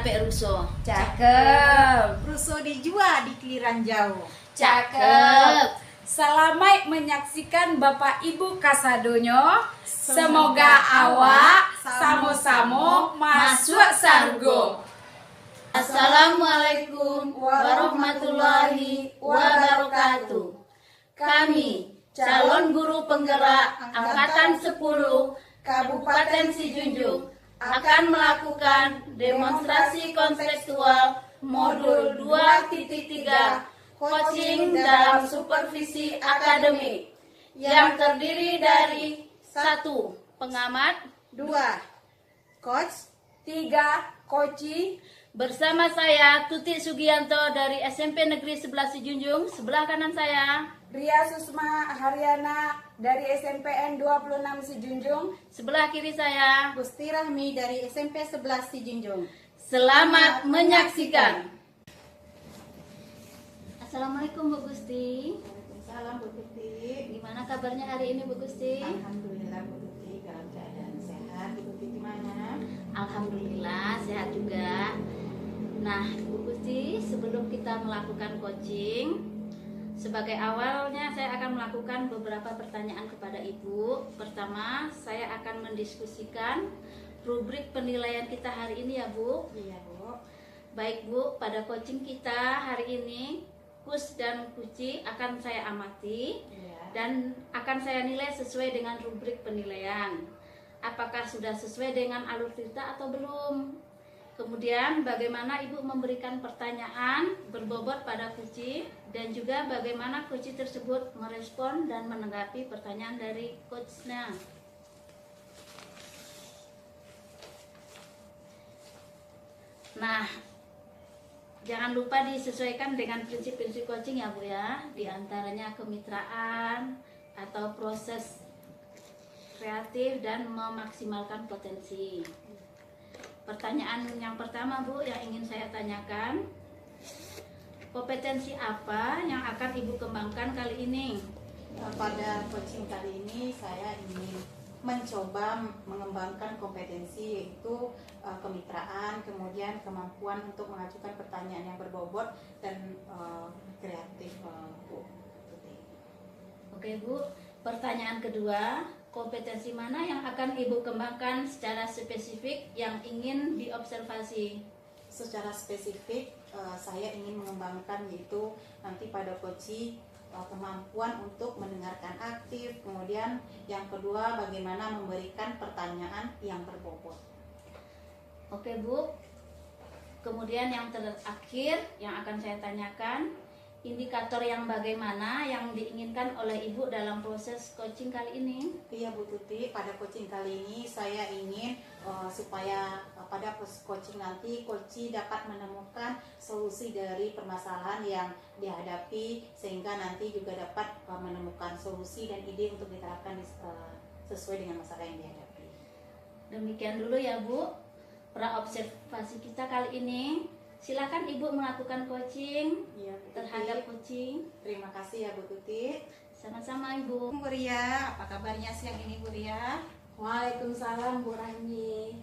capek rusuh. Cakep. Rusuh dijual di kiliran jauh. Cakep. Selamat menyaksikan Bapak Ibu kasadonyo. Semoga awak samo-samo masuk sargo. Assalamualaikum warahmatullahi wabarakatuh. Kami calon guru penggerak angkatan 10 Kabupaten Sijunjung akan melakukan demonstrasi konseptual modul 2.3 coaching dalam supervisi akademik yang terdiri dari 1. Pengamat, 2. Coach, 3. Koci. bersama saya Tuti Sugianto dari SMP Negeri 11 Sijunjung. Sebelah kanan saya Ria Susma Haryana dari SMPN 26 Sijunjung. sebelah kiri saya. Gusti Rahmi dari SMP 11 Sijunjung. Selamat menyaksikan. Assalamualaikum Bu Gusti. Waalaikumsalam Bu Tuti. Gimana kabarnya hari ini Bu Gusti? Alhamdulillah Bu Tuti dalam keadaan sehat. Bu Tuti gimana? Alhamdulillah sehat juga. Nah Bu Gusti, sebelum kita melakukan coaching, sebagai awalnya saya akan melakukan beberapa pertanyaan kepada Ibu. Pertama, saya akan mendiskusikan rubrik penilaian kita hari ini ya Bu. Iya Bu. Baik Bu, pada coaching kita hari ini kus dan kuci akan saya amati Iya. dan akan saya nilai sesuai dengan rubrik penilaian. Apakah sudah sesuai dengan alur cerita atau belum? Kemudian bagaimana Ibu memberikan pertanyaan berbobot pada kuci dan juga bagaimana kuci tersebut merespon dan menanggapi pertanyaan dari coachnya. Nah, jangan lupa disesuaikan dengan prinsip-prinsip coaching ya Bu ya. Di antaranya kemitraan atau proses kreatif dan memaksimalkan potensi. Pertanyaan yang pertama Bu yang ingin saya tanyakan, kompetensi apa yang akan Ibu kembangkan kali ini? Pada coaching kali ini saya ingin mencoba mengembangkan kompetensi yaitu kemitraan, kemudian kemampuan untuk mengajukan pertanyaan yang berbobot dan kreatif Bu. Oke Bu, pertanyaan kedua, kompetensi mana yang akan Ibu kembangkan secara spesifik yang ingin diobservasi? Secara spesifik saya ingin mengembangkan yaitu nanti pada coaching kemampuan untuk mendengarkan aktif, kemudian yang kedua bagaimana memberikan pertanyaan yang berbobot. Oke Bu, kemudian yang terakhir yang akan saya tanyakan, indikator yang bagaimana yang diinginkan oleh Ibu dalam proses coaching kali ini? Iya Bu Tuti, pada coaching kali ini saya ingin supaya pada proses coaching nanti coaching dapat menemukan solusi dari permasalahan yang dihadapi sehingga nanti juga dapat menemukan solusi dan ide untuk diterapkan sesuai dengan masalah yang dihadapi. Demikian dulu ya Bu, praobservasi kita kali ini. Silakan Ibu melakukan coaching Iya, Bu Tuti. terhadap coaching. Terima kasih ya Bu Tuti. Sama-sama Ibu. Bu Ria, apa kabarnya siang ini Bu Ria? Waalaikumsalam Bu Rahmi.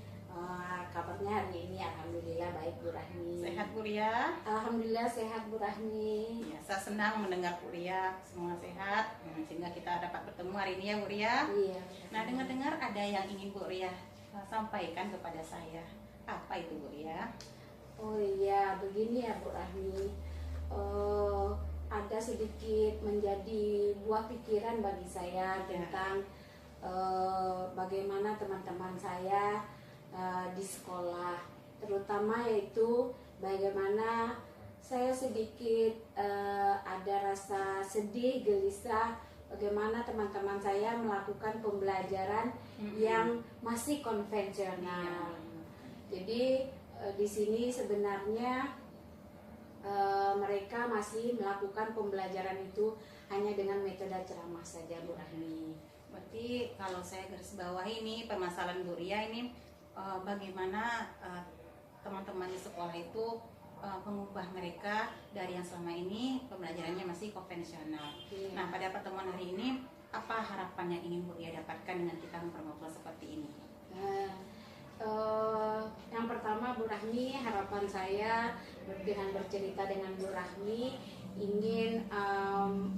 Kabarnya hari ini alhamdulillah baik Bu Rahmi. Sehat Bu Ria? Alhamdulillah sehat Bu Rahmi. Ya, saya senang mendengar Bu Ria semua sehat sehingga kita dapat bertemu hari ini ya Bu Ria. Iya. Nah, dengar-dengar ada yang ingin Bu Ria sampaikan kepada saya. Apa itu Bu Ria? Oh iya, begini ya Bu Rahmi. Ada sedikit menjadi buah pikiran bagi saya tentang bagaimana teman-teman saya di sekolah, terutama yaitu bagaimana saya sedikit ada rasa sedih, gelisah, bagaimana teman-teman saya melakukan pembelajaran yang masih konvensional. Jadi di sini sebenarnya mereka masih melakukan pembelajaran itu hanya dengan metode ceramah saja Bu Rahmi. Berarti kalau saya garis bawah ini permasalahan Bu Ria ini bagaimana teman-teman di sekolah itu mengubah mereka dari yang selama ini pembelajarannya masih konvensional. Iya. Nah, pada pertemuan hari ini apa harapan yang ingin Bu Ria dapatkan dengan kita ngobrol seperti ini? Yang pertama Bu Rahmi, harapan saya dengan bercerita dengan Bu Rahmi ingin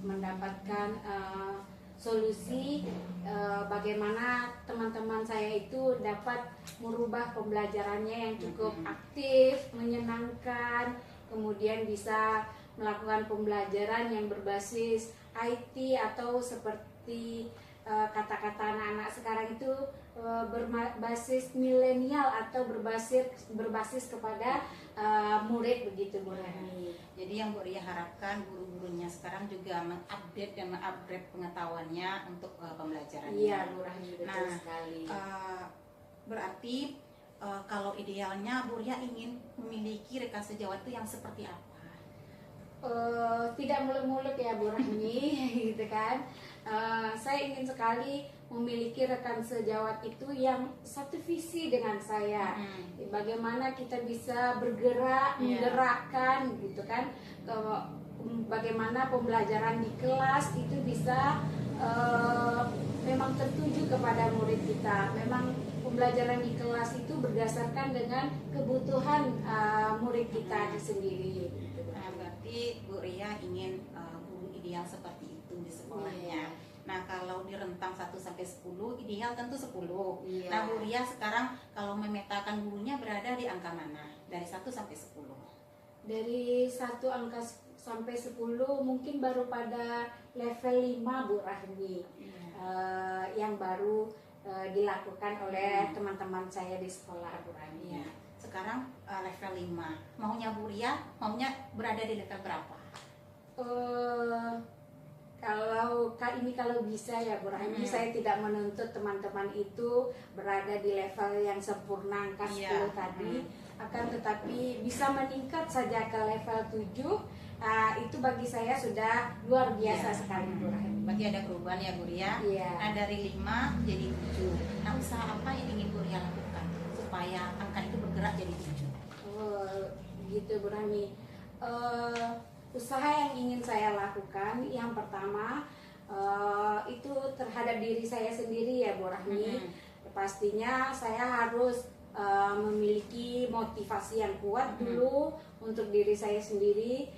mendapatkan solusi bagaimana teman-teman saya itu dapat merubah pembelajarannya yang cukup aktif, menyenangkan, kemudian bisa melakukan pembelajaran yang berbasis IT atau seperti kata-kata anak-anak sekarang itu berbasis milenial atau berbasis kepada murid begitu Bu Rahmi. Jadi yang Bu Ria harapkan guru-gurunya sekarang juga mengupdate dan mengupgrade pengetahuannya untuk pembelajarannya. Iya Bu Rahmi, betul Nah, sekali. Berarti kalau idealnya Bu Ria ingin memiliki rekan sejawat itu yang seperti apa? Tidak muluk-muluk ya Bu Rahmi gitu kan. Saya ingin sekali memiliki rekan sejawat itu yang satu visi dengan saya. Bagaimana kita bisa bergerak, menggerakkan gitu kan. Bagaimana pembelajaran di kelas itu bisa memang tertuju kepada murid kita. Memang pembelajaran di kelas itu berdasarkan dengan kebutuhan murid kita itu sendiri. Nah, berarti Bu Ria ingin guru ideal seperti itu di sekolahnya. Nah, kalau di rentang 1 sampai 10, ideal tentu 10. Iya. Nah, Bu Ria sekarang kalau memetakan gurunya berada di angka mana? Dari 1 sampai 10. Dari 1 angka sampai 10 mungkin baru pada level 5 Bu Rahmi. Yang baru dilakukan oleh teman-teman saya di sekolah Bu Rahmi. Ya. Sekarang level 5. Maunya Bu Ria, maunya berada di level berapa? Kalau bisa ya Bu Rahmi, saya tidak menuntut teman-teman itu berada di level yang sempurna angka 10 tadi, akan tetapi bisa meningkat saja ke level 7. Itu bagi saya sudah luar biasa sekali Bu Rahmi. Berarti ada perubahan ya Bu Ria. Iya. Nah, dari 5 jadi 7. Nah, usaha apa yang ingin Bu Ria lakukan supaya angka itu bergerak jadi 7? Gitu Bu Rahmi. Usaha yang ingin saya lakukan yang pertama itu terhadap diri saya sendiri ya Bu Rahmi. Pastinya saya harus memiliki motivasi yang kuat dulu untuk diri saya sendiri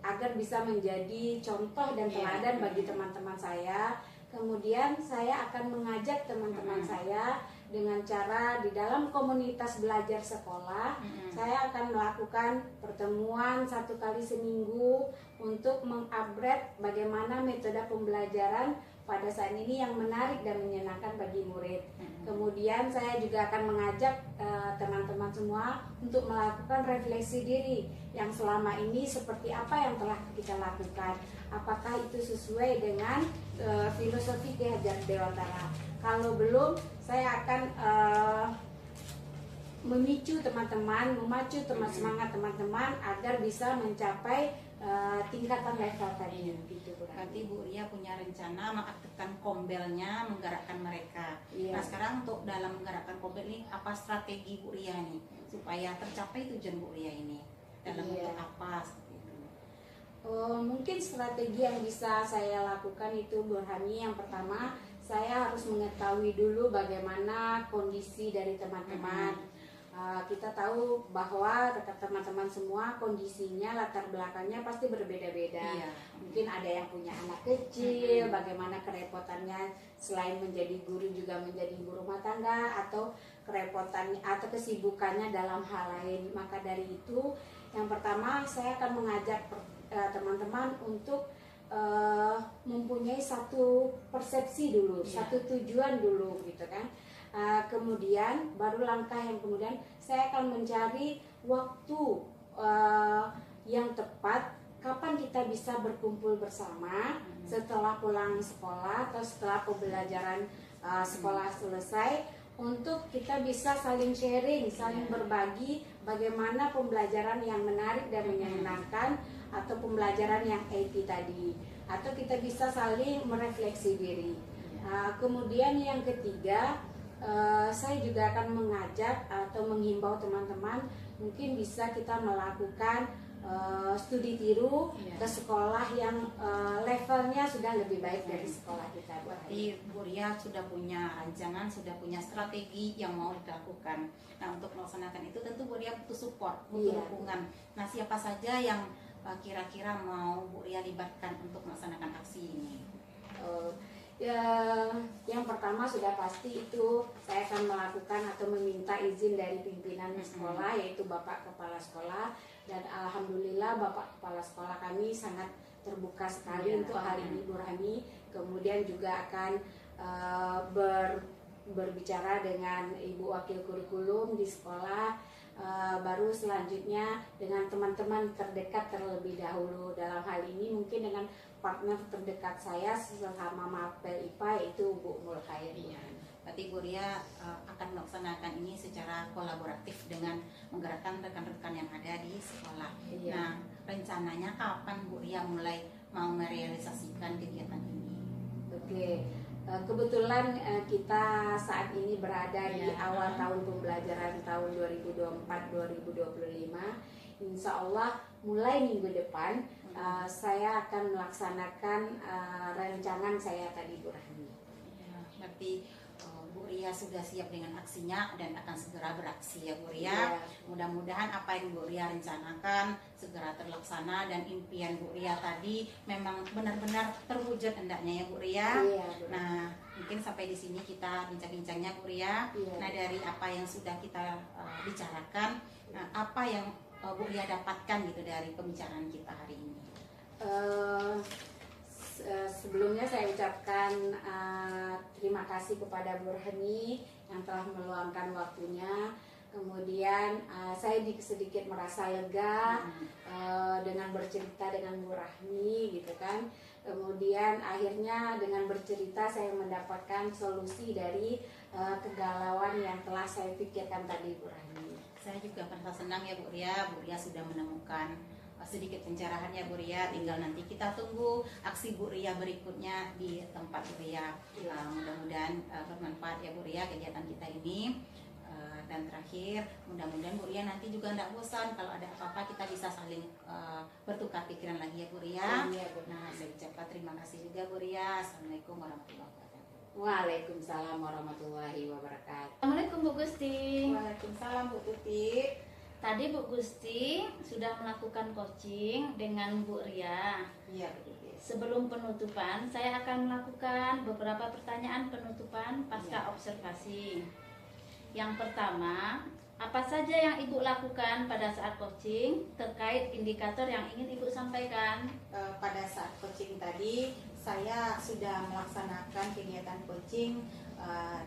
agar bisa menjadi contoh dan teladan bagi teman-teman saya. Kemudian saya akan mengajak teman-teman saya dengan cara di dalam komunitas belajar sekolah. Saya akan melakukan pertemuan 1 kali seminggu untuk mengupgrade bagaimana metode pembelajaran pada saat ini yang menarik dan menyenangkan bagi murid. Kemudian saya juga akan mengajak teman-teman semua untuk melakukan refleksi diri yang selama ini seperti apa yang telah kita lakukan. Apakah itu sesuai dengan filosofi Ki Hajar Dewantara? Kalau belum, saya akan memacu semangat teman-teman agar bisa mencapai tingkatan level tadi. Gitu, Berarti Bu Ria punya rencana mengaktifkan kombelnya, menggerakkan mereka. Iya. Nah, sekarang untuk dalam menggerakkan kombel ini apa strategi Bu Ria nih supaya tercapai tujuan Bu Ria ini? Dalam Iya. bentuk apa seperti itu? Mungkin strategi yang bisa saya lakukan itu Bu Rahmi, yang pertama saya harus mengetahui dulu bagaimana kondisi dari teman-teman. Kita tahu bahwa teman-teman semua kondisinya, latar belakangnya pasti berbeda-beda. Iya. Mungkin ada yang punya anak kecil, bagaimana kerepotannya selain menjadi guru juga menjadi ibu rumah tangga, atau kerepotannya atau kesibukannya dalam hal lain. Maka dari itu, yang pertama saya akan mengajak teman-teman untuk mempunyai satu persepsi dulu, satu tujuan dulu gitu kan. Kemudian baru langkah yang kemudian saya akan mencari waktu yang tepat kapan kita bisa berkumpul bersama setelah pulang sekolah atau setelah pembelajaran sekolah selesai, untuk kita bisa saling sharing, saling berbagi bagaimana pembelajaran yang menarik dan menyenangkan atau pembelajaran yang IT tadi, atau kita bisa saling merefleksi diri. Kemudian yang ketiga, saya juga akan mengajak atau menghimbau teman-teman mungkin bisa kita melakukan studi tiru Iya. ke sekolah yang levelnya sudah lebih baik dari sekolah kita. Berarti Bu Ria sudah punya rancangan, sudah punya strategi yang mau dilakukan. Nah, untuk melaksanakan itu tentu Bu Ria butuh support, butuh Iya. dukungan. Nah, siapa saja yang kira-kira mau Bu Ria libatkan untuk melaksanakan aksi ini? Ya, yang pertama sudah pasti itu saya akan melakukan atau meminta izin dari pimpinan sekolah, yaitu Bapak Kepala Sekolah, dan alhamdulillah Bapak Kepala Sekolah kami sangat terbuka sekali Ya. untuk hal ini, Bu Rahmi. Kemudian juga akan berbicara dengan Ibu Wakil Kurikulum di sekolah, baru selanjutnya dengan teman-teman terdekat terlebih dahulu. Dalam hal ini mungkin dengan partner terdekat saya selama Mapel IPA, yaitu Bu Mul Khair. Iya. Berarti Bu Ria akan melaksanakan ini secara kolaboratif dengan menggerakkan rekan-rekan yang ada di sekolah. Iya. Nah, rencananya kapan Bu Ria mulai mau merealisasikan kegiatan ini? Oke, kebetulan kita saat ini berada di Iya. awal tahun pembelajaran tahun 2024-2025. Insya Allah mulai minggu depan saya akan melaksanakan rancangan saya tadi, Bu Rahmi. Ya, berarti Bu Ria sudah siap dengan aksinya dan akan segera beraksi ya Bu Ria. Iya. Mudah-mudahan apa yang Bu Ria rencanakan segera terlaksana dan impian Bu Ria tadi memang benar-benar terwujud hendaknya ya Bu Ria. Iya, Bu Rahmi. Nah, mungkin sampai di sini kita bincang-bincangnya Bu Ria. Iya. Nah, dari apa yang sudah kita bicarakan, nah, apa yang Bu Ria dapatkan gitu dari pembicaraan kita hari ini? Sebelumnya saya ucapkan terima kasih kepada Bu Rahmi yang telah meluangkan waktunya. Kemudian saya sedikit merasa lega dengan bercerita dengan Bu Rahmi gitu kan. Kemudian akhirnya dengan bercerita saya mendapatkan solusi dari kegalauan yang telah saya pikirkan tadi, Bu Rahmi. Saya juga merasa senang ya Bu Ria. Bu Ria sudah menemukan sedikit pencerahan ya Bu Ria. Tinggal nanti kita tunggu aksi Bu Ria berikutnya di tempat Bu Ria. Mudah-mudahan bermanfaat ya Bu Ria kegiatan kita ini. Dan terakhir, mudah-mudahan Bu Ria nanti juga tidak bosan. Kalau ada apa-apa kita bisa saling bertukar pikiran lagi ya Bu Ria. Iya, Bu. Nah, saya ucapkan terima kasih juga Bu Ria. Assalamualaikum warahmatullahi wabarakatuh. Waalaikumsalam warahmatullahi wabarakatuh. Assalamualaikum Bu Gusti. Waalaikumsalam Bu Tuti. Tadi Bu Gusti sudah melakukan coaching dengan Bu Ria. Iya Bu Tuti. Sebelum penutupan, saya akan melakukan beberapa pertanyaan penutupan pasca observasi. Yang pertama, apa saja yang Ibu lakukan pada saat coaching terkait indikator yang ingin Ibu sampaikan? Pada saat coaching tadi, saya sudah melaksanakan kegiatan coaching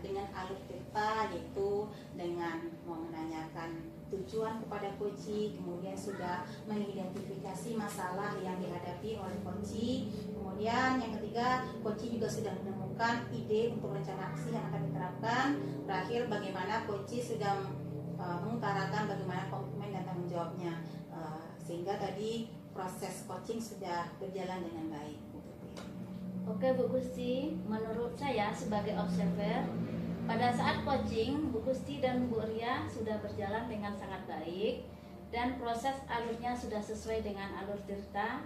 dengan alur cerita, yaitu dengan menanyakan tujuan kepada coaching, kemudian sudah mengidentifikasi masalah yang dihadapi oleh coaching. Kemudian yang ketiga, coaching juga sudah menemukan ide untuk rencana aksi yang akan diterapkan. Terakhir, bagaimana coaching sudah mengutarakan bagaimana komitmen dan tanggung jawabnya, sehingga tadi proses coaching sudah berjalan dengan baik. Oke Bu Gusti, menurut saya sebagai observer, pada saat coaching Bu Gusti dan Bu Ria sudah berjalan dengan sangat baik dan proses alurnya sudah sesuai dengan alur cerita.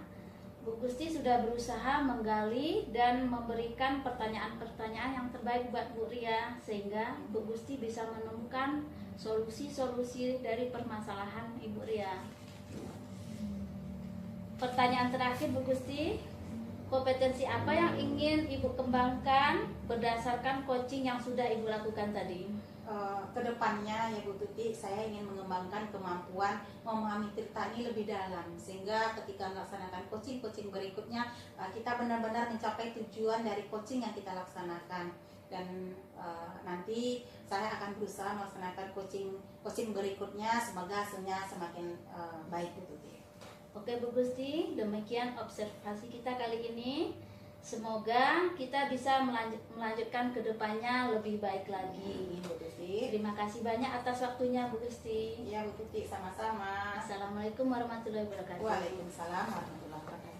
Bu Gusti sudah berusaha menggali dan memberikan pertanyaan-pertanyaan yang terbaik buat Bu Ria, sehingga Bu Gusti bisa menemukan solusi-solusi dari permasalahan Ibu Ria. Pertanyaan terakhir Bu Gusti, kompetensi apa yang ingin Ibu kembangkan berdasarkan coaching yang sudah Ibu lakukan tadi? Kedepannya ya Bu Tuti, saya ingin mengembangkan kemampuan memahami cerita ini lebih dalam, sehingga ketika melaksanakan coaching berikutnya kita benar-benar mencapai tujuan dari coaching yang kita laksanakan. Dan nanti saya akan berusaha melaksanakan coaching berikutnya, semoga hasilnya semakin baik Bu Tuti. Oke Bu Gusti, demikian observasi kita kali ini. Semoga kita bisa melanjutkan ke depannya lebih baik lagi. Bu Tuti. Terima kasih banyak atas waktunya Bu Gusti. Iya Bu Tuti, sama-sama. Assalamualaikum warahmatullahi wabarakatuh. Waalaikumsalam warahmatullahi wabarakatuh.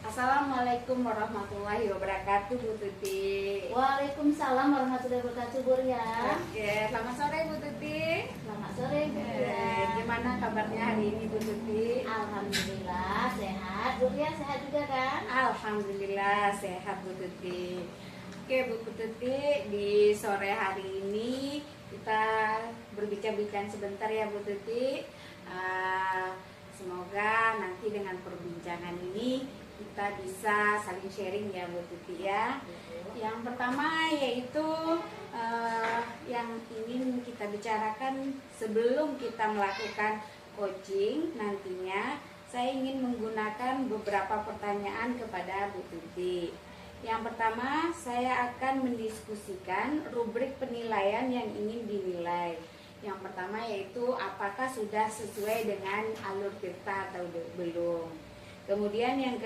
Assalamualaikum warahmatullahi wabarakatuh, Bu Tuti. Waalaikumsalam warahmatullahi wabarakatuh, Bu Ria. Oke, selamat sore Bu Tuti. Selamat sore, Bu Ria. Gimana kabarnya hari ini Bu Tuti? Alhamdulillah sehat. Bu Ria sehat juga kan? Alhamdulillah sehat Bu Tuti. Oke Bu Tuti, di sore hari ini kita berbincang-bincang sebentar ya Bu Tuti. Semoga nanti dengan perbincangan ini kita bisa saling sharing ya Bu Tuti ya. Yang pertama yaitu yang ingin kita bicarakan sebelum kita melakukan coaching nantinya, saya ingin menggunakan beberapa pertanyaan kepada Bu Tuti. Yang pertama, saya akan mendiskusikan rubrik penilaian yang ingin dinilai. Yang pertama yaitu apakah sudah sesuai dengan alur tirta atau belum. Kemudian yang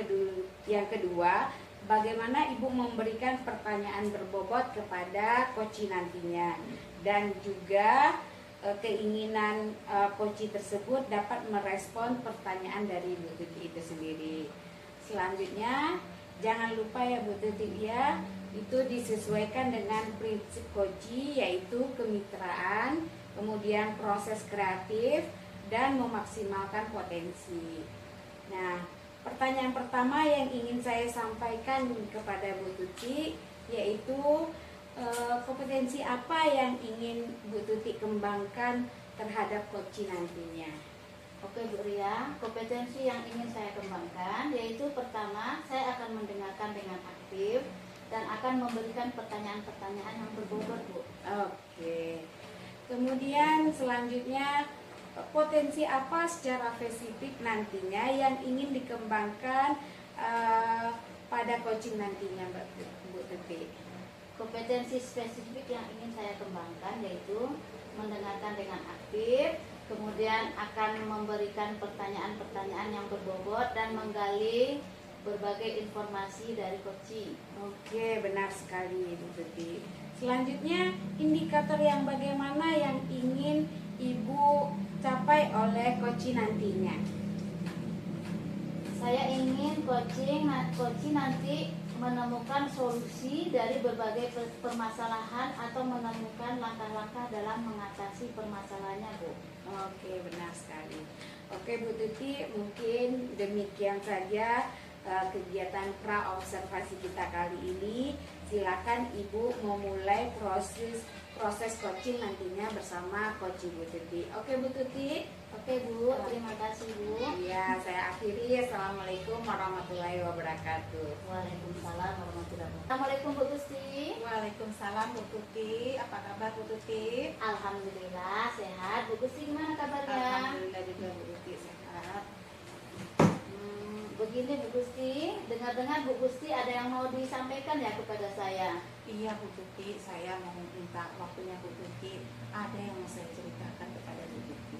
kedua, bagaimana Ibu memberikan pertanyaan berbobot kepada coach nantinya, dan juga keinginan coach tersebut dapat merespon pertanyaan dari Bu Tuti itu sendiri. Selanjutnya, jangan lupa ya Bu Tuti ya, itu disesuaikan dengan prinsip coach, yaitu kemitraan, kemudian proses kreatif, dan memaksimalkan potensi. Nah, pertanyaan pertama yang ingin saya sampaikan kepada Bu Tuti yaitu kompetensi apa yang ingin Bu Tuti kembangkan terhadap coach nantinya. Oke Bu Ria, kompetensi yang ingin saya kembangkan yaitu pertama, saya akan mendengarkan dengan aktif dan akan memberikan pertanyaan-pertanyaan yang berbobot Bu. Oke. Kemudian selanjutnya, potensi apa secara spesifik nantinya yang ingin dikembangkan pada coaching nantinya Bu Tuti? Kompetensi spesifik yang ingin saya kembangkan yaitu mendengarkan dengan aktif, kemudian akan memberikan pertanyaan-pertanyaan yang berbobot dan menggali berbagai informasi dari coaching. Oke, benar sekali Bu Tuti. Selanjutnya, indikator yang bagaimana yang ingin Ibu capai oleh coach nantinya? Saya ingin coaching nanti menemukan solusi dari berbagai permasalahan atau menemukan langkah-langkah dalam mengatasi permasalahannya Bu. Oke, benar sekali. Oke Bu Tuti, mungkin demikian saja kegiatan pra-observasi kita kali ini. Silakan Ibu memulai proses coaching nantinya bersama coach Bu Tuti. Oke Bu Tuti. Oke Bu, terima kasih Bu. Ya, saya akhiri. Assalamualaikum warahmatullahi wabarakatuh. Waalaikumsalam warahmatullahi wabarakatuh. Assalamualaikum Bu Gusti. Waalaikumsalam Bu Tuti. Apa kabar Bu Tuti? Alhamdulillah sehat. Bu Gusti gimana kabarnya? Alhamdulillah juga Bu Tuti sehat. Begini Bu Gusti, dengar-dengar Bu Gusti ada yang mau disampaikan ya kepada saya. Iya Bu Tuti, saya mau minta waktunya Bu Tuti. Ada yang mau saya ceritakan kepada Bu Tuti.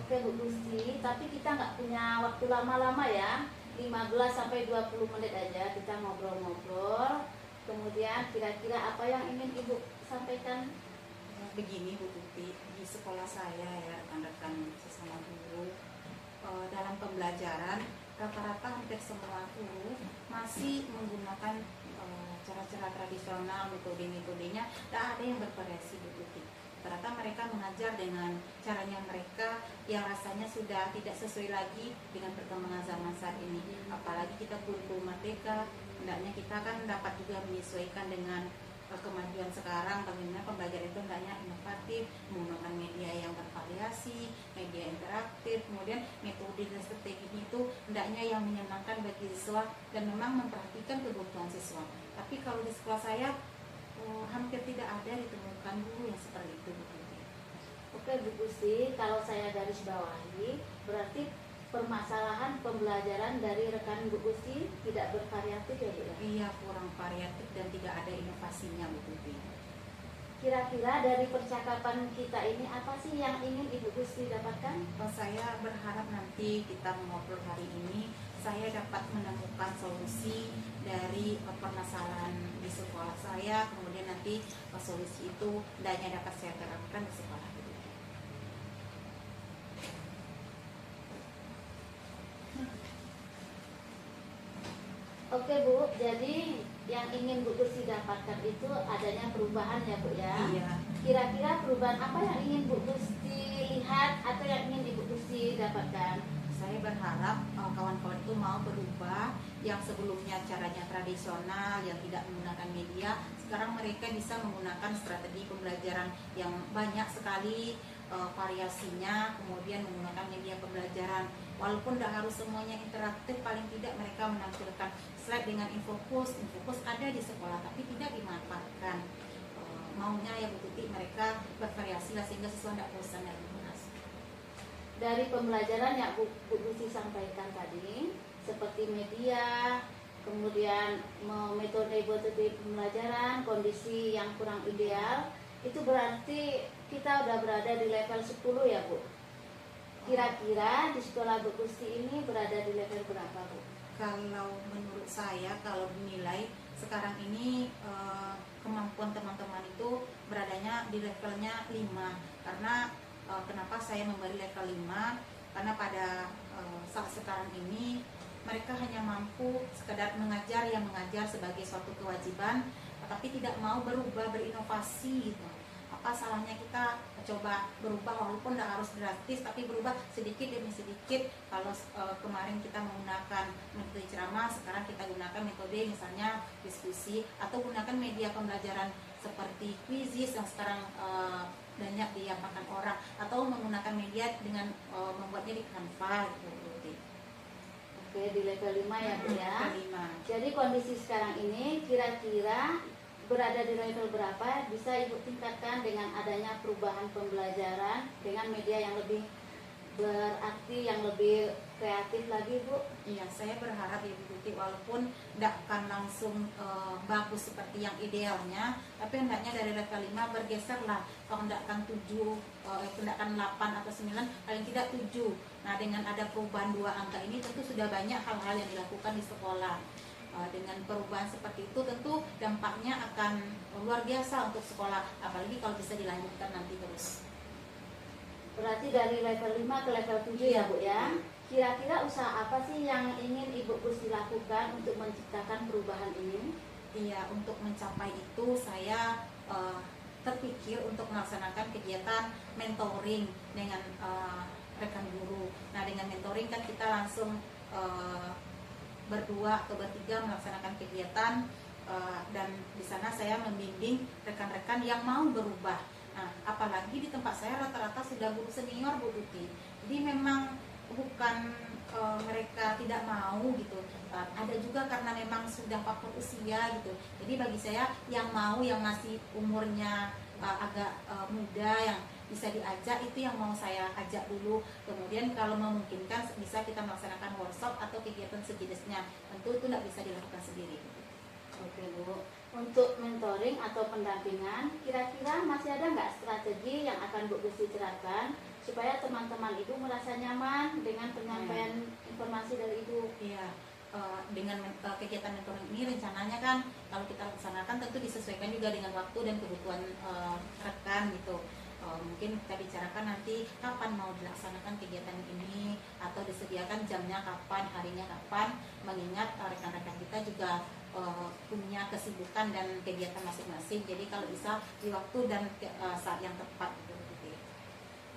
Oke Bu Gusti, tapi kita nggak punya waktu lama-lama ya, 15 sampai 20 menit aja kita ngobrol-ngobrol. Kemudian kira-kira apa yang ingin Ibu sampaikan? Begini Bu Tuti, di sekolah saya ya rekan-rekan sesama guru, dalam pembelajaran rata-rata hampir semua guru masih menggunakan cara-cara tradisional, metodenya, tak ada yang bervariasi Bu Tuti. Rata-rata mereka mengajar dengan caranya mereka yang rasanya sudah tidak sesuai lagi dengan perkembangan zaman saat ini. Apalagi kita guru-guru merdeka, hendaknya kita kan dapat juga menyesuaikan dengan kemajuan sekarang, bagaimana pembelajaran itu hendaknya inovatif, menggunakan media yang bervariasi, media interaktif, kemudian metode dan strategi itu hendaknya yang menyenangkan bagi siswa dan memang memperhatikan kebutuhan siswa. Tapi kalau di sekolah saya hampir tidak ada ditemukan guru yang seperti itu. Oke Bu Gusti, kalau saya garis bawahi berarti permasalahan pembelajaran dari rekan Bu Gusti tidak bervariatif ya Bu ya? Iya, kurang variatif dan tidak ada inovasinya Bu Tuti. Kira-kira dari percakapan kita ini apa sih yang ingin Ibu Gusti dapatkan? Saya berharap nanti kita mengobrol hari ini saya dapat menemukan solusi dari permasalahan di sekolah saya, kemudian nanti solusi itu hendaknya dapat saya terapkan di sekolah. Oke Bu, jadi yang ingin Bu Gusti dapatkan itu adanya perubahan ya Bu ya. Iya. Kira-kira perubahan apa yang ingin Bu Gusti lihat atau yang ingin Ibu Gusti dapatkan? Saya berharap kawan-kawan itu mau berubah, yang sebelumnya caranya tradisional yang tidak menggunakan media, sekarang mereka bisa menggunakan strategi pembelajaran yang banyak sekali variasinya, kemudian menggunakan media pembelajaran walaupun tidak harus semuanya interaktif, paling tidak mereka menampilkan slide dengan infokus ada di sekolah tapi tidak dimanfaatkan. Maunya ya Bu Tuti mereka bervariasi lah sehingga siswa tidak bosan dan menas. Dari pembelajaran yang Bu Gusti sampaikan tadi, seperti media, kemudian metode pembelajaran, kondisi yang kurang ideal, itu berarti kita udah berada di level 10 ya Bu. Kira-kira di sekolah Bu Gusti ini berada di level berapa Bu? Kalau menurut saya, kalau dinilai sekarang ini kemampuan teman-teman itu beradanya di levelnya 5. Karena kenapa saya memberi level 5? Karena pada saat sekarang ini mereka hanya mampu sekedar mengajar, yang mengajar sebagai suatu kewajiban, tapi tidak mau berubah, berinovasi gitu. Apa salahnya kita coba berubah walaupun tidak harus drastis, tapi berubah sedikit demi sedikit. Kalau kemarin kita menggunakan metode ceramah, sekarang kita gunakan metode misalnya diskusi, atau gunakan media pembelajaran seperti quizzes yang sekarang banyak diapakan orang, atau menggunakan media dengan membuatnya di Canva gitu. Oke, di level 5 ya Bu ya. Level 5. Jadi kondisi sekarang ini kira-kira berada di level berapa, bisa Ibu tingkatkan dengan adanya perubahan pembelajaran dengan media yang lebih berarti, yang lebih kreatif lagi Bu? Iya, saya berharap Ibu Tuti walaupun tidak akan langsung bagus seperti yang idealnya, tapi hendaknya dari level 5 bergeserlah. Kalau tidak akan 7, tidak akan 8 atau 9, paling tidak 7. Nah, dengan ada perubahan 2 angka ini tentu sudah banyak hal-hal yang dilakukan di sekolah. Dengan perubahan seperti itu tentu dampaknya akan luar biasa untuk sekolah, apalagi kalau bisa dilanjutkan nanti terus. Berarti dari level 5 ke level 7 ya Bu ya. Kira-kira usaha apa sih yang ingin Ibu Gusti lakukan untuk menciptakan perubahan ini? Iya, untuk mencapai itu saya terpikir untuk melaksanakan kegiatan mentoring dengan rekan guru. Nah, dengan mentoring kan kita langsung berdua atau bertiga melaksanakan kegiatan, dan di sana saya membimbing rekan-rekan yang mau berubah. Nah, apalagi di tempat saya rata-rata sudah guru senior Bu Tuti. Jadi memang bukan mereka tidak mau gitu, ada juga karena memang sudah faktor usia gitu. Jadi bagi saya yang mau, yang masih umurnya agak muda, yang bisa diajak, itu yang mau saya ajak dulu. Kemudian kalau memungkinkan bisa kita melaksanakan workshop atau kegiatan sejenisnya. Tentu itu tidak bisa dilakukan sendiri. Oke Bu, untuk mentoring atau pendampingan, kira-kira masih ada nggak strategi yang akan Bu Gusti terapkan supaya teman-teman Ibu merasa nyaman dengan penyampaian informasi dari Ibu? Iya, dengan kegiatan mentoring ini rencananya kan kalau kita laksanakan tentu disesuaikan juga dengan waktu dan kebutuhan rekan gitu. Mungkin kita bicarakan nanti kapan mau dilaksanakan kegiatan ini, atau disediakan jamnya kapan, harinya kapan, mengingat rekan-rekan kita juga punya kesibukan dan kegiatan masing-masing. Jadi kalau bisa di waktu dan saat yang tepat gitu.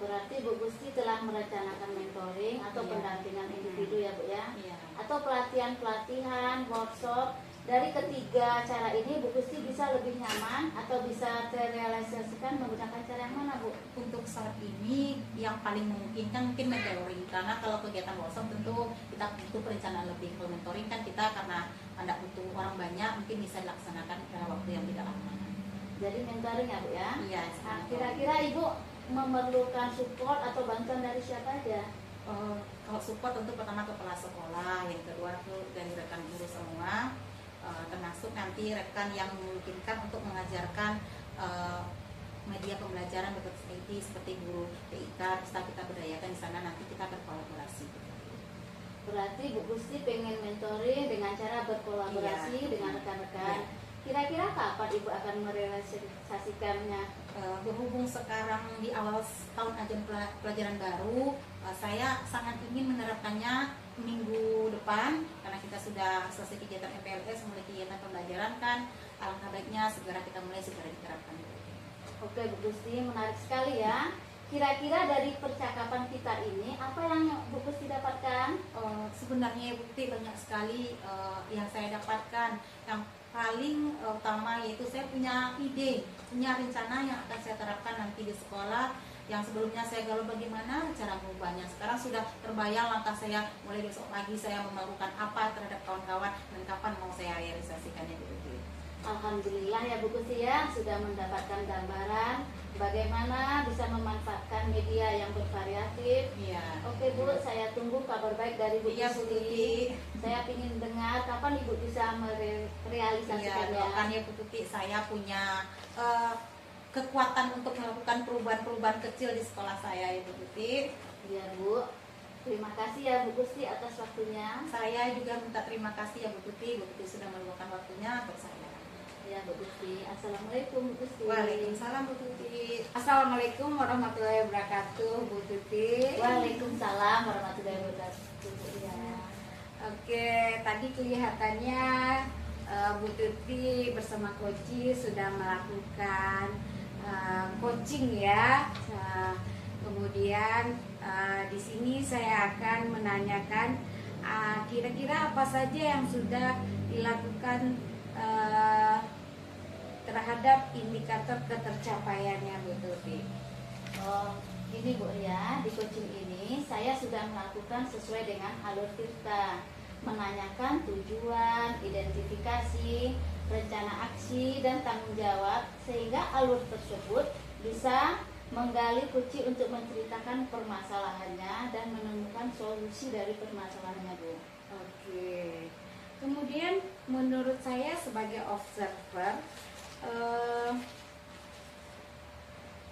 Berarti Bu Gusti telah merencanakan mentoring atau pendampingan individu ya Bu ya? Iya. Atau pelatihan-pelatihan, workshop. Dari ketiga cara ini Bu Gusti bisa lebih nyaman atau bisa terrealisasikan menggunakan cara yang mana Bu? Untuk saat ini yang paling memungkinkan mungkin mentoring, karena kalau kegiatan workshop tentu kita butuh perencanaan lebih. Kalau mentoring kan kita karena tidak butuh orang banyak, mungkin bisa dilaksanakan dalam waktu yang tidak lama. Jadi mentoring ya Bu ya? Iya. Nah, kira-kira Ibu memerlukan support atau bantuan dari siapa aja? Kalau support tentu pertama kepala sekolah, yang kedua itu dari rekan guru semua, termasuk nanti rekan yang memungkinkan untuk mengajarkan media pembelajaran berbasis IT seperti guru TIK, bisa kita berdayakan di sana, nanti kita berkolaborasi. Berarti Bu Gusti pengen mentoring dengan cara berkolaborasi dengan rekan-rekan. Iya. Kira-kira kapan Ibu akan merealisasikannya? Berhubung sekarang di awal tahun ajaran pelajaran baru, saya sangat ingin menerapkannya minggu depan, karena kita sudah sudah selesai kegiatan MPLS, mulai kegiatan pembelajaran kan, alangkah baiknya segera kita mulai, segera diterapkan. Oke Bu Gusti, menarik sekali ya. Kira-kira dari percakapan kita ini apa yang Bu Gusti dapatkan? Sebenarnya bukti banyak sekali yang saya dapatkan. Yang paling utama yaitu saya punya ide, punya rencana yang akan saya terapkan nanti di sekolah. Yang sebelumnya saya galau bagaimana cara mengubahnya, sekarang sudah terbayang langkah saya. Mulai besok pagi saya melakukan apa terhadap kawan-kawan dan kapan mau saya realisasikannya begitu. Alhamdulillah ya Bu Gusti ya, sudah mendapatkan gambaran bagaimana bisa memanfaatkan media yang bervariatif. Iya. Oke Bu, saya tunggu kabar baik dari Bu Iya, Bu Gusti. Tuti. Saya ingin dengar kapan Ibu bisa Iya, merealisasikannya. doakan ya Bu Tuti, saya punya kekuatan untuk melakukan perubahan-perubahan kecil di sekolah saya ya Bu Tuti. Iya Bu, terima kasih ya Bu Gusti atas waktunya. Saya juga minta terima kasih ya Bu Tuti sudah meluangkan waktunya untuk saya. Ya Bu Gusti, Assalamualaikum Bu Gusti. Waalaikumsalam Bu Tuti. Assalamualaikum warahmatullahi wabarakatuh, Bu Tuti. Waalaikumsalam warahmatullahi wabarakatuh. Ya. Oke, tadi kelihatannya Bu Tuti bersama Koci sudah melakukan coaching ya. Kemudian di sini saya akan menanyakan kira-kira apa saja yang sudah dilakukan terhadap indikator ketercapaiannya Bu Tuti. Oh, ini Bu ya, di coaching ini saya sudah melakukan sesuai dengan alur Tirta, menanyakan tujuan, identifikasi, rencana aksi, dan tanggung jawab, sehingga alur tersebut bisa menggali kunci untuk menceritakan permasalahannya dan menemukan solusi dari permasalahannya Bu. Oke. Kemudian menurut saya sebagai observer,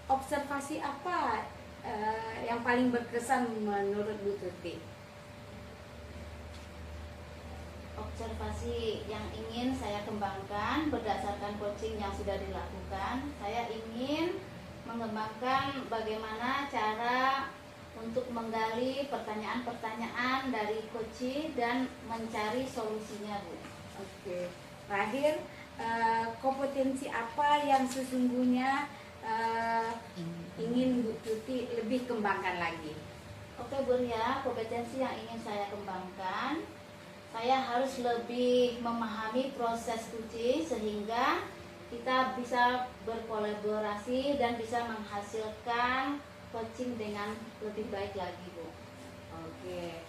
observasi apa yang paling berkesan menurut Bu Tuti? Observasi yang ingin saya kembangkan berdasarkan coaching yang sudah dilakukan, saya ingin mengembangkan bagaimana cara untuk menggali pertanyaan-pertanyaan dari coaching dan mencari solusinya Bu. Oke. Terakhir, kompetensi apa yang sesungguhnya ingin Bu Tuti lebih kembangkan lagi? Oke Bu ya, kompetensi yang ingin saya kembangkan, saya harus lebih memahami proses coaching sehingga kita bisa berkolaborasi dan bisa menghasilkan coaching dengan lebih baik lagi Bu. Oke,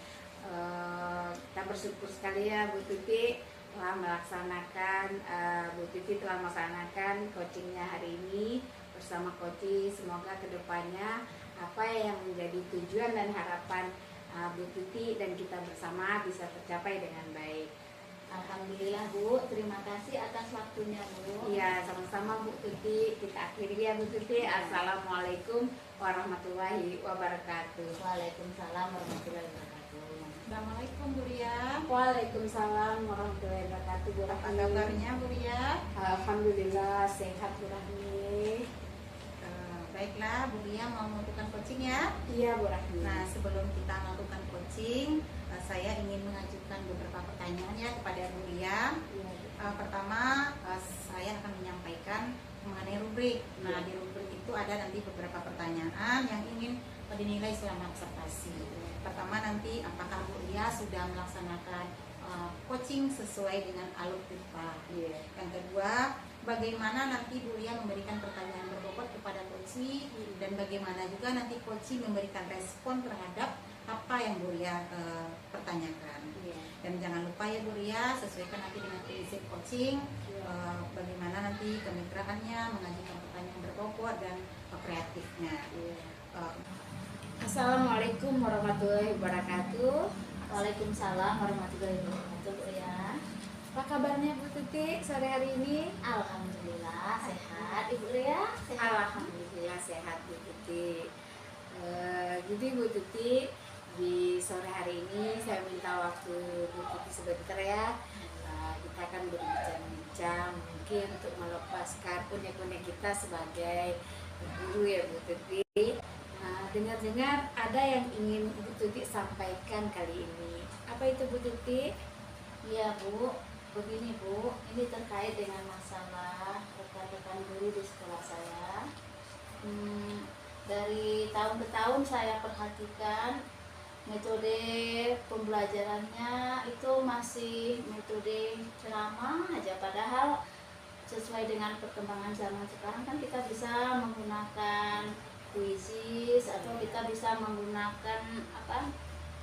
kita bersyukur sekali ya Bu Tuti telah melaksanakan Bu Tuti telah melaksanakan coachingnya hari ini bersama Koci. Semoga kedepannya apa yang menjadi tujuan dan harapan Bu Tuti dan kita bersama bisa tercapai dengan baik. Alhamdulillah Bu, terima kasih atas waktunya Bu. Iya, sama-sama Bu Tuti. Kita akhiri ya Bu Tuti. Assalamualaikum warahmatullahi wabarakatuh. Waalaikumsalam warahmatullahi wabarakatuh. Assalamualaikum Bu Ria. Waalaikumsalam warahmatullahi wabarakatuh. Bu Apa Rahmi. kabarnya Bu Ria? Alhamdulillah sehat Bu Rahmi. Baiklah, Bu Ria mau melakukan coaching ya. Iya Bu Rahmi. Nah, sebelum kita melakukan coaching, saya ingin mengajukan beberapa pertanyaan ya kepada Bu Ria. Iya, Bu. Pertama, saya akan menyampaikan mengenai rubrik. Nah, di rubrik itu ada nanti beberapa pertanyaan yang ingin dinilai selama observasi. Pertama nanti, apakah Bu Ria sudah melaksanakan coaching sesuai dengan alur Tirta. Iya. Yang kedua, bagaimana nanti Bu Ria memberikan pertanyaan berbobot kepada Koci dan bagaimana juga nanti Koci memberikan respon terhadap apa yang Bu Ria pertanyakan. Iya. Dan jangan lupa ya Bu Ria, sesuaikan nanti dengan prinsip coaching, bagaimana nanti kemitraannya, mengajukan pertanyaan berbobot dan kreatifnya. Assalamualaikum warahmatullahi wabarakatuh. Waalaikumsalam warahmatullahi wabarakatuh Bu ya. Apa kabarnya Bu Tuti sore hari ini? Alhamdulillah sehat Ibu ya. Sehat. Alhamdulillah sehat Bu Tuti. Jadi Bu Tuti, di sore hari ini saya minta waktu Bu Tuti sebentar ya. Kita akan berbincang-bincang mungkin untuk melepaskan unek-unek kita sebagai guru ya Bu Tuti. Dengar-dengar ada yang ingin Bu Tuti sampaikan kali ini. Apa itu Bu Tuti? Iya Bu, begini Bu, ini terkait dengan masalah rekan-rekan guru di sekolah saya. Dari tahun ke tahun saya perhatikan metode pembelajarannya itu masih metode ceramah aja, padahal sesuai dengan perkembangan zaman sekarang kan kita bisa menggunakan kuisis atau kita bisa menggunakan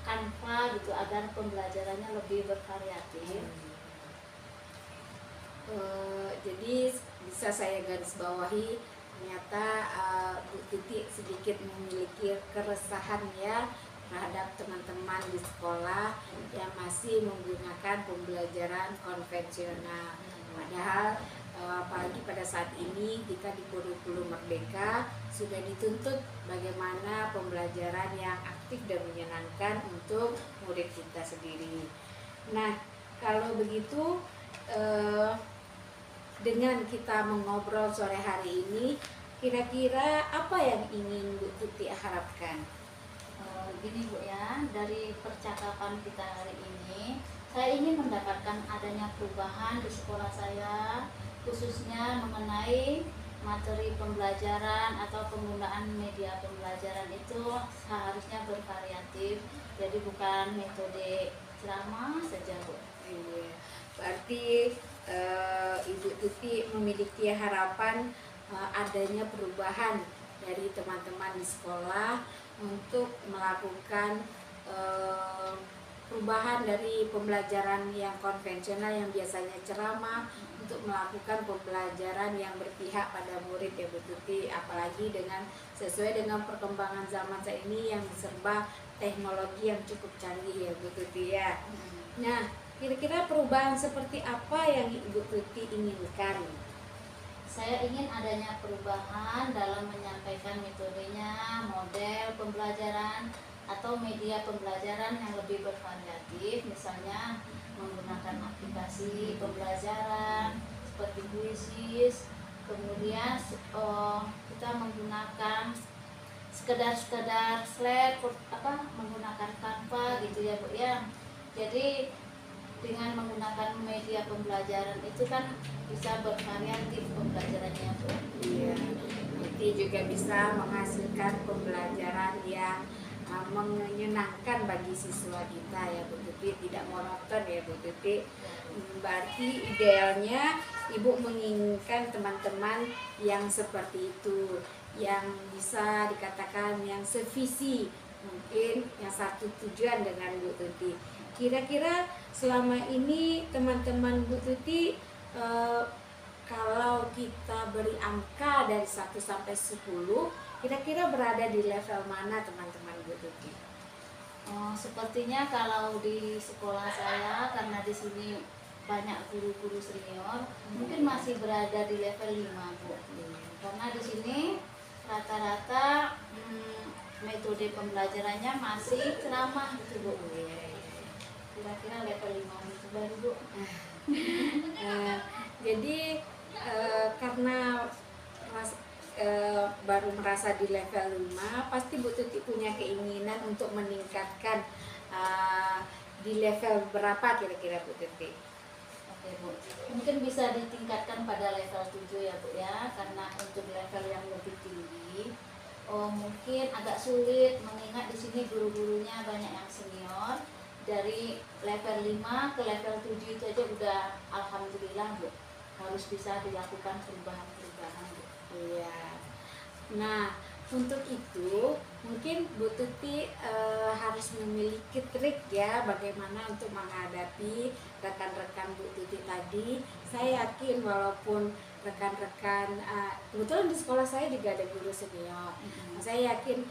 Canva gitu agar pembelajarannya lebih bervariatif. Jadi bisa saya garis bawahi, ternyata Bu Titi sedikit memiliki keresahan ya terhadap teman-teman di sekolah yang masih menggunakan pembelajaran konvensional. Padahal apalagi pada saat ini kita di kurikulum Merdeka sudah dituntut bagaimana pembelajaran yang aktif dan menyenangkan untuk murid kita sendiri. Nah, kalau begitu dengan kita mengobrol sore hari ini, kira-kira apa yang ingin Bu Tuti harapkan? Gini Bu ya, dari percakapan kita hari ini, saya ingin mendapatkan adanya perubahan di sekolah saya, khususnya mengenai materi pembelajaran atau penggunaan media pembelajaran itu seharusnya bervariatif, jadi bukan metode ceramah saja Bu. Iya. Berarti Ibu Tuti memiliki harapan adanya perubahan dari teman-teman di sekolah untuk melakukan perubahan dari pembelajaran yang konvensional yang biasanya ceramah untuk melakukan pembelajaran yang berpihak pada murid ya Bu Tuti, apalagi dengan sesuai dengan perkembangan zaman saat ini yang serba teknologi yang cukup canggih ya Bu Tuti ya. Nah, kira-kira perubahan seperti apa yang Ibu Tuti inginkan? Saya ingin adanya perubahan dalam menyampaikan metodenya, model pembelajaran atau media pembelajaran yang lebih bervariatif, misalnya menggunakan aplikasi pembelajaran seperti Quizzes, kemudian kita menggunakan sekedar slide menggunakan Canva gitu ya Bu ya. Jadi dengan menggunakan media pembelajaran itu kan bisa bervariatif pembelajarannya Bu. Iya, nanti juga bisa menghasilkan pembelajaran yang menyenangkan bagi siswa kita ya Bu Tuti, tidak monoton ya Bu Tuti. Berarti idealnya Ibu menginginkan teman-teman yang seperti itu, yang bisa dikatakan yang sevisi, mungkin yang satu tujuan dengan Bu Tuti. Kira-kira selama ini teman-teman Bu Tuti kalau kita beri angka dari 1 sampai 10, kira-kira berada di level mana teman-teman Bu Tuti? Sepertinya kalau di sekolah saya, karena di sini banyak guru-guru senior, mungkin masih berada di level 5 Bu. Karena di sini rata-rata metode pembelajarannya masih ceramah gitu Bu. Kira-kira level 5 itu baru Bu. Jadi karena baru merasa di level 5, pasti Bu Tuti punya keinginan untuk meningkatkan di level berapa kira-kira Bu Tuti? Oke Bu, mungkin bisa ditingkatkan pada level 7 ya Bu ya, karena untuk level yang lebih tinggi mungkin agak sulit mengingat di sini guru-gurunya banyak yang senior. Dari level 5 ke level 7 itu aja udah alhamdulillah Bu, harus bisa dilakukan perubahan-perubahan Bu. Iya. Nah, untuk itu mungkin Bu Tuti harus memiliki trik ya bagaimana untuk menghadapi rekan-rekan Bu Tuti tadi. Saya yakin walaupun rekan-rekan kebetulan di sekolah saya juga ada guru senior. Saya yakin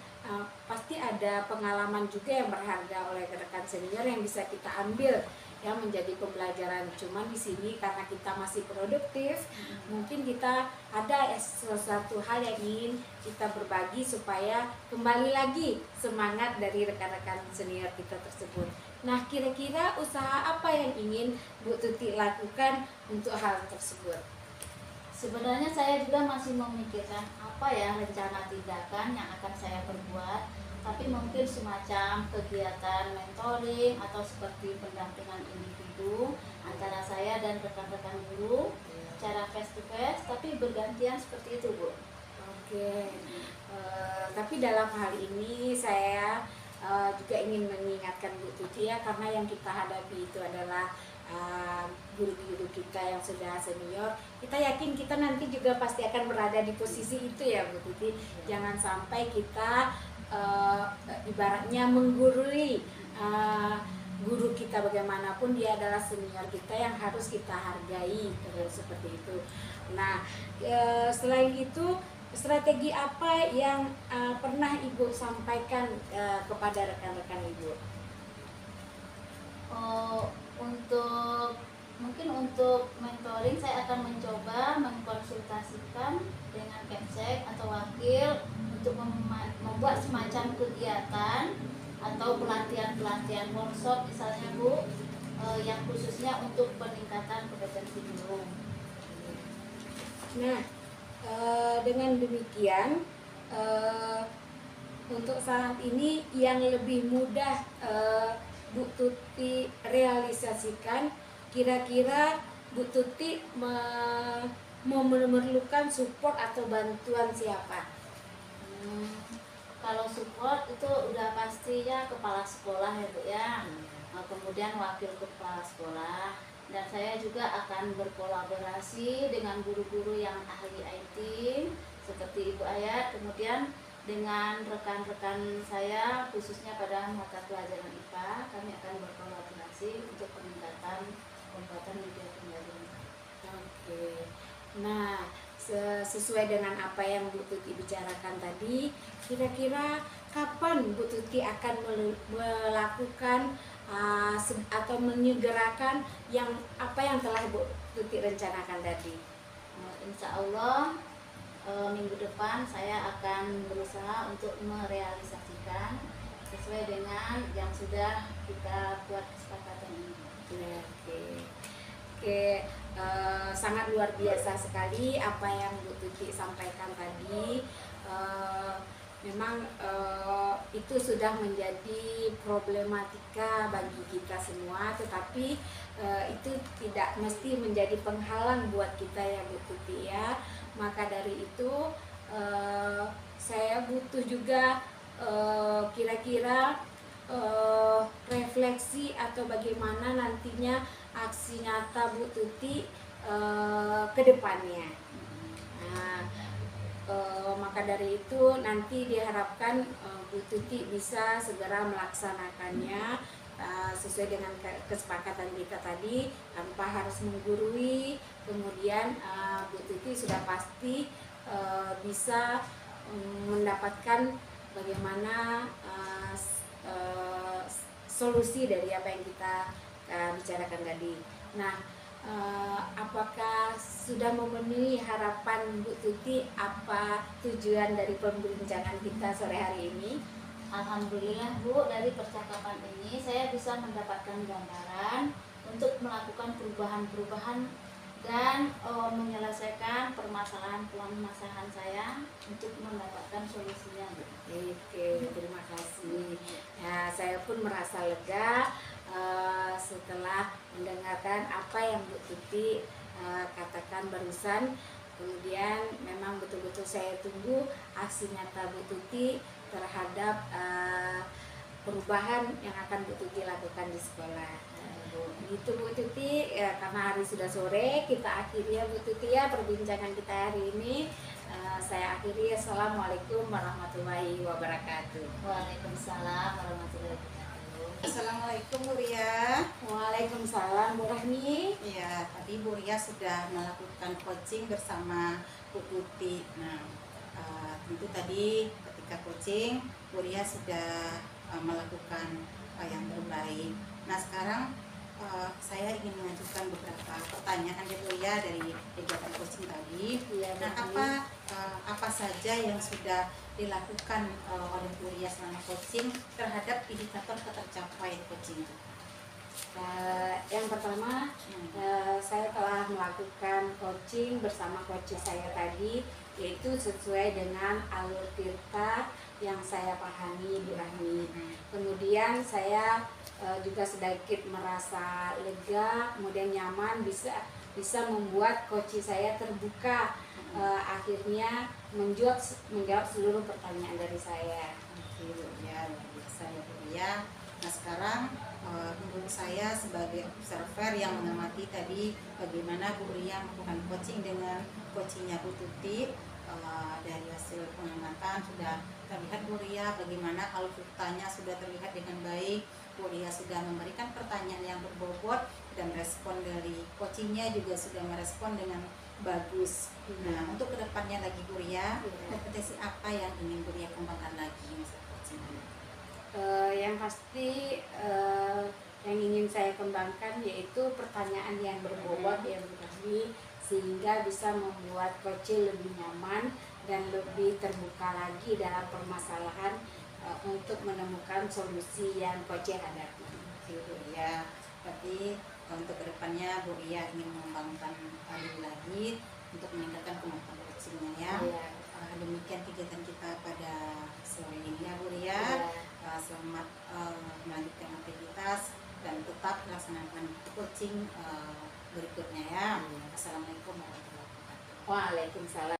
pasti ada pengalaman juga yang berharga oleh rekan senior yang bisa kita ambil ya menjadi pembelajaran. Cuman di sini karena kita masih produktif, mungkin kita ada sesuatu hal yang ingin kita berbagi supaya kembali lagi semangat dari rekan-rekan senior kita tersebut. Nah, kira-kira usaha apa yang ingin Bu Tuti lakukan untuk hal tersebut? Sebenarnya saya juga masih memikirkan apa ya rencana tindakan yang akan saya perbuat, tapi mungkin semacam kegiatan mentoring atau seperti pendampingan individu antara saya dan rekan-rekan guru secara face to face, tapi bergantian seperti itu, Bu. Oke. Tapi dalam hal ini saya juga ingin mengingatkan Bu Tuti ya, karena yang kita hadapi itu adalah guru-guru kita yang sudah senior. Kita yakin kita nanti juga pasti akan berada di posisi itu ya Bu Tuti. Jangan sampai kita ibaratnya menggurui guru kita, bagaimanapun dia adalah senior kita yang harus kita hargai, terus seperti itu. Nah, selain itu strategi apa yang pernah Ibu sampaikan kepada rekan-rekan Ibu? Untuk mentoring saya akan mencoba mengkonsultasikan dengan Kepsek atau wakil untuk membuat semacam kegiatan atau pelatihan workshop misalnya, Bu, yang khususnya untuk peningkatan kompetensi guru. Nah, dengan demikian untuk saat ini yang lebih mudah Bu Tuti realisasikan, kira-kira Bu Tuti memerlukan support atau bantuan siapa? Kalau support itu udah pastinya kepala sekolah ya, Bu ya. Kemudian wakil kepala sekolah, dan saya juga akan berkolaborasi dengan guru-guru yang ahli IT seperti Ibu Ayat, kemudian dengan rekan-rekan saya khususnya pada mata pelajaran IPA. Kami akan berkolaborasi untuk peningkatan kekuatan media pembelajaran. Oke. Nah, sesuai dengan apa yang Bu Tuti bicarakan tadi, kira-kira kapan Bu Tuti akan melakukan atau menyegerakan apa yang telah Bu Tuti rencanakan tadi? Insya Allah minggu depan saya akan berusaha untuk merealisasikan sesuai dengan yang sudah kita buat kesepakatan ini. Oke. Sangat luar biasa sekali apa yang Bu Tuti sampaikan tadi. Memang itu sudah menjadi problematika bagi kita semua, tetapi itu tidak mesti menjadi penghalang buat kita ya Bu Tuti ya. Maka dari itu saya butuh juga kira-kira refleksi atau bagaimana nantinya aksi nyata Bu Tuti ke depannya. Nah, maka dari itu nanti diharapkan Bu Tuti bisa segera melaksanakannya sesuai dengan kesepakatan kita tadi, tanpa harus menggurui. Kemudian Bu Tuti sudah pasti bisa mendapatkan bagaimana solusi dari apa yang kita bicarakan tadi. Nah, apakah sudah memenuhi harapan Bu Tuti apa tujuan dari perbincangan kita sore hari ini? Alhamdulillah, Bu, dari percakapan ini saya bisa mendapatkan gambaran untuk melakukan perubahan-perubahan dan menyelesaikan permasalahan saya untuk mendapatkan solusinya, Bu. Oke, terima kasih. Ya, saya pun merasa lega setelah mendengarkan apa yang Bu Tuti katakan barusan. Kemudian memang betul-betul saya tunggu aksi nyata Bu Tuti terhadap perubahan yang akan Bu Tuti lakukan di sekolah. Gitu Bu Tuti, ya, karena hari sudah sore, kita akhiri ya Bu Tuti ya perbincangan kita hari ini. Saya akhiri. Assalamualaikum warahmatullahi wabarakatuh. Waalaikumsalam warahmatullahi wabarakatuh. Assalamualaikum Bu Ria. Waalaikumsalam Bu Rahmi. Ya, tadi Bu Ria sudah melakukan coaching bersama Bu Tuti. Nah, tentu tadi ketika coaching Bu Ria sudah melakukan yang terbaik. Nah, sekarang saya ingin mengajukan beberapa pertanyaan ya Bu Ria dari kegiatan coaching tadi. Ya, Nah, apa saja yang sudah dilakukan oleh Bu Ria selama coaching terhadap indikator ketercapaian coaching itu? Yang pertama, saya telah melakukan coaching bersama coach saya tadi yaitu sesuai dengan alur tirta yang saya pahami Bu Rahmi. Kemudian saya juga sedikit merasa lega, kemudian nyaman, bisa membuat koci saya terbuka, akhirnya menjawab seluruh pertanyaan dari saya. Oke, Bu, ya luar biasa ya Bu ya. Nah sekarang menurut saya sebagai observer yang mengamati tadi bagaimana Bu Ria melakukan coaching dengan coachingnya Bu Tuti, dari hasil pengamatan sudah terlihat Bu Ria bagaimana kalau tirtanya sudah terlihat dengan baik. Bu Ria sudah memberikan pertanyaan yang berbobot dan respon dari coachingnya juga sudah merespon dengan bagus. Nah untuk kedepannya lagi Bu Ria, kompetensi apa yang ingin Bu Ria kembangkan lagi masa coaching ini? Yang pasti yang ingin saya kembangkan yaitu pertanyaan yang berbobot yang berarti, sehingga bisa membuat coach lebih nyaman dan lebih terbuka lagi dalam permasalahan untuk menemukan solusi yang coach hadapi. Bu Ria, berarti untuk kedepannya Bu Ria ingin mengembangkan lagi untuk meningkatkan kemampuan coachingnya ya. Demikian kegiatan kita pada sore ini ya Bu Ria. Selamat melanjutkan aktivitas dan tetap melaksanakan coaching berikutnya ya. Assalamualaikum warahmatullahi wabarakatuh. Waalaikumsalam.